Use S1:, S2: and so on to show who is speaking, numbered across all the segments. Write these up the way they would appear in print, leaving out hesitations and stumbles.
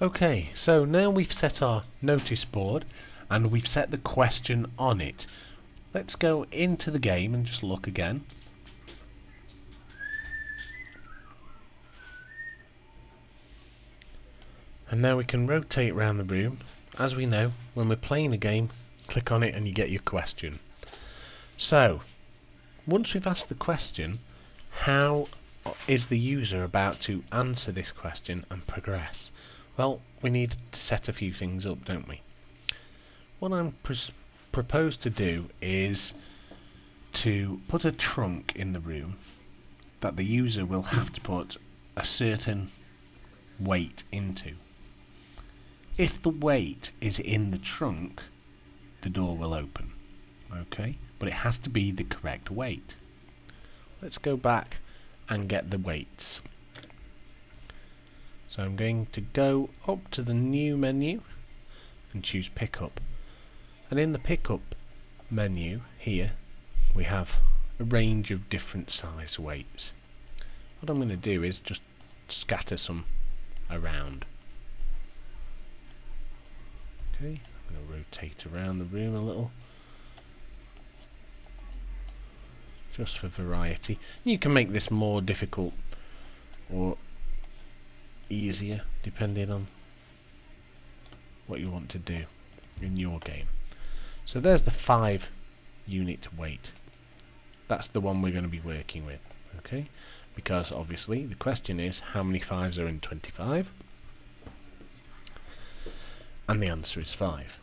S1: Okay, so now we've set our notice board and we've set the question on it. Let's go into the game and just look again. And now we can rotate around the room. As we know, when we're playing a game, click on it and you get your question. So, once we've asked the question, how is the user about to answer this question and progress? Well, we need to set a few things up, don't we? What I'm proposed to do is to put a trunk in the room that the user will have to put a certain weight into. If the weight is in the trunk, the door will open. Okay, but it has to be the correct weight. Let's go back and get the weights. So I'm going to go up to the new menu and choose pickup. And in the pickup menu here we have a range of different size weights. What I'm going to do is just scatter some around. Okay, I'm going to rotate around the room a little, just for variety. You can make this more difficult or easier depending on what you want to do in your game. So there's the 5 unit weight. That's the one we're going to be working with, okay? Because obviously the question is how many 5s are in 25? And the answer is 5.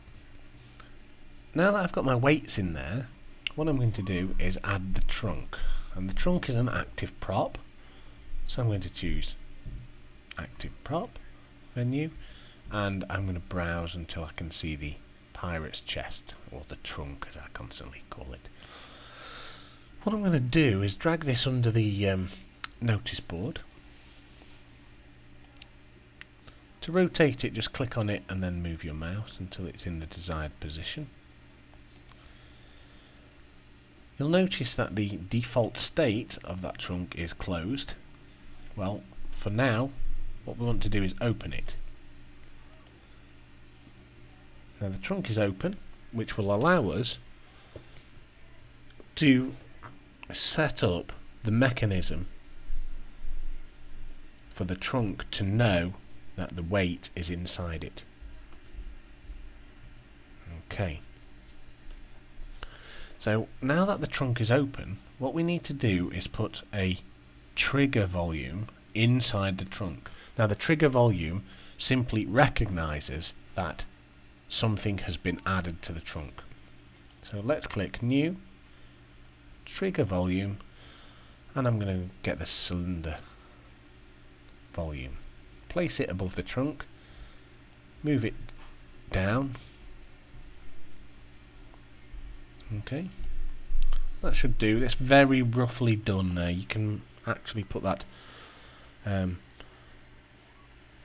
S1: Now that I've got my weights in there, what I'm going to do is add the trunk. And the trunk is an active prop, so I'm going to choose active prop menu, and I'm going to browse until I can see the pirate's chest, or the trunk as I constantly call it. What I'm going to do is drag this under the notice board. To rotate it, just click on it and then move your mouse until it's in the desired position. You'll notice that the default state of that trunk is closed. Well, for now, what we want to do is open it. Now the trunk is open, which will allow us to set up the mechanism for the trunk to know that the weight is inside it. Okay. So now that the trunk is open, what we need to do is put a trigger volume inside the trunk. Now the trigger volume simply recognizes that something has been added to the trunk. So let's click new, trigger volume, and I'm going to get the cylinder volume. Place it above the trunk, move it down. Okay, that should do. It's very roughly done there. You can actually put that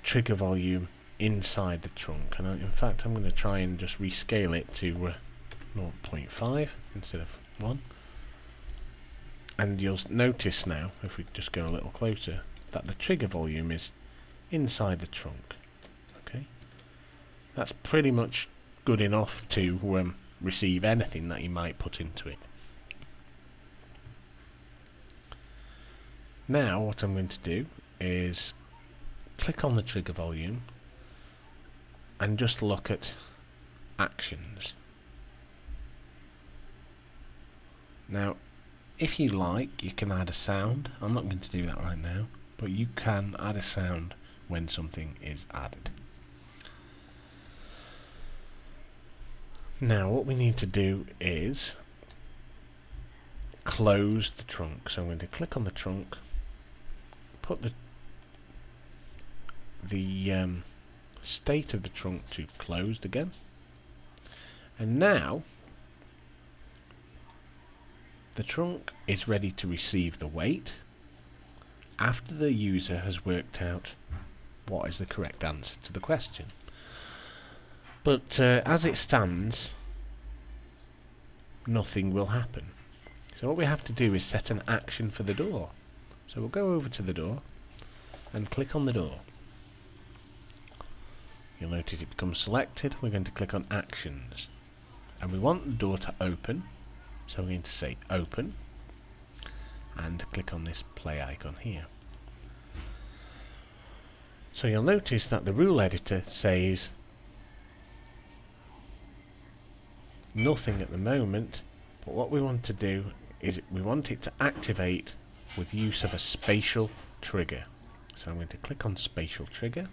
S1: trigger volume inside the trunk, and in fact I'm going to try and just rescale it to 0.5 instead of 1, and you'll notice now, if we just go a little closer, that the trigger volume is inside the trunk. Okay, that's pretty much good enough to receive anything that you might put into it. Now what I'm going to do is click on the trigger volume and just look at actions. Now if you like, you can add a sound. I'm not going to do that right now, but you can add a sound when something is added. Now what we need to do is close the trunk. So I'm going to click on the trunk, put the state of the trunk to closed again, and now the trunk is ready to receive the weight after the user has worked out what is the correct answer to the question. But as it stands, nothing will happen. So what we have to do is set an action for the door. So we'll go over to the door and click on the door. You'll notice it becomes selected. We're going to click on Actions. And we want the door to open. So we're going to say Open. And click on this play icon here. So you'll notice that the rule editor says nothing at the moment, but what we want to do is we want it to activate with use of a spatial trigger. So I'm going to click on spatial trigger,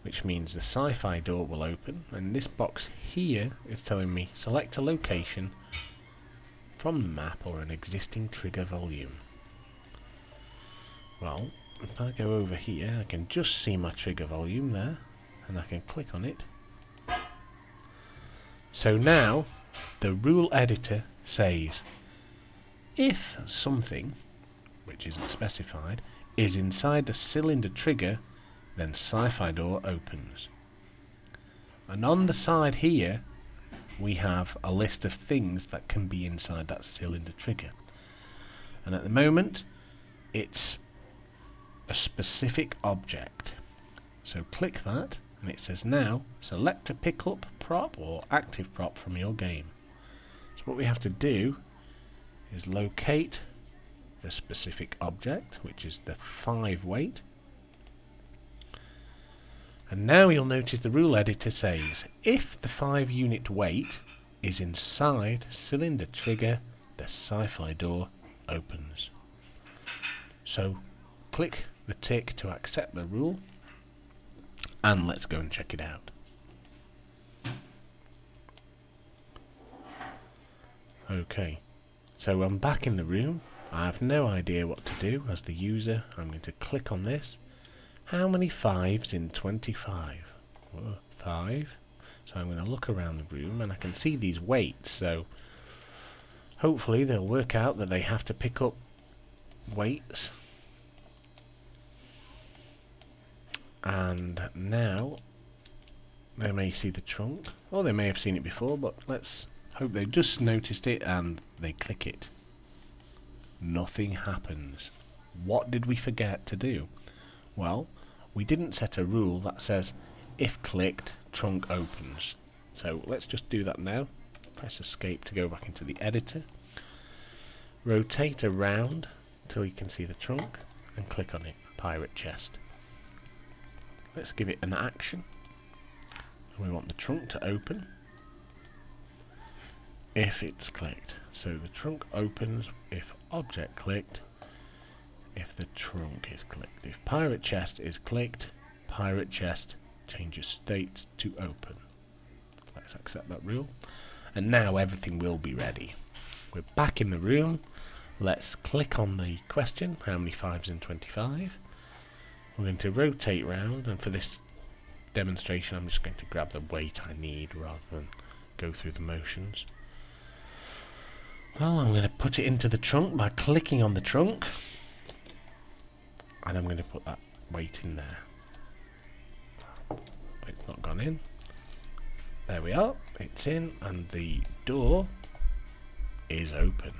S1: which means the sci-fi door will open, and this box here is telling me select a location from the map or an existing trigger volume. Well, if I go over here, I can just see my trigger volume there, and I can click on it. So now the rule editor says if something, which isn't specified, is inside the cylinder trigger, then sci-fi door opens. And on the side here we have a list of things that can be inside that cylinder trigger, and at the moment it's a specific object. So click that and it says now select a pickup prop or active prop from your game. So what we have to do is locate the specific object, which is the 5 weight, and now you'll notice the rule editor says if the 5 unit weight is inside cylinder trigger, the sci-fi door opens. So click the tick to accept the rule, and let's go and check it out. Okay, so I'm back in the room. I have no idea what to do as the user. I'm going to click on this. How many 5s in 25? 5. So I'm going to look around the room and I can see these weights, so hopefully they'll work out that they have to pick up weights. And now they may see the trunk, or they may have seen it before, but let's hope they just noticed it and they click it. Nothing happens. What did we forget to do? Well, we didn't set a rule that says if clicked, trunk opens. So let's just do that now. Press escape to go back into the editor. Rotate around till you can see the trunk and click on it, pirate chest. Let's give it an action. We want the trunk to open if it's clicked. So the trunk opens if object clicked, if the trunk is clicked. If pirate chest is clicked, pirate chest changes state to open. Let's accept that rule. And now everything will be ready. We're back in the room. Let's click on the question, how many 5s in 25? We're going to rotate round, and for this demonstration I'm just going to grab the weight I need rather than go through the motions. Well, I'm going to put it into the trunk by clicking on the trunk, and I'm going to put that weight in there. It's not gone in. There we are, it's in, and the door is open.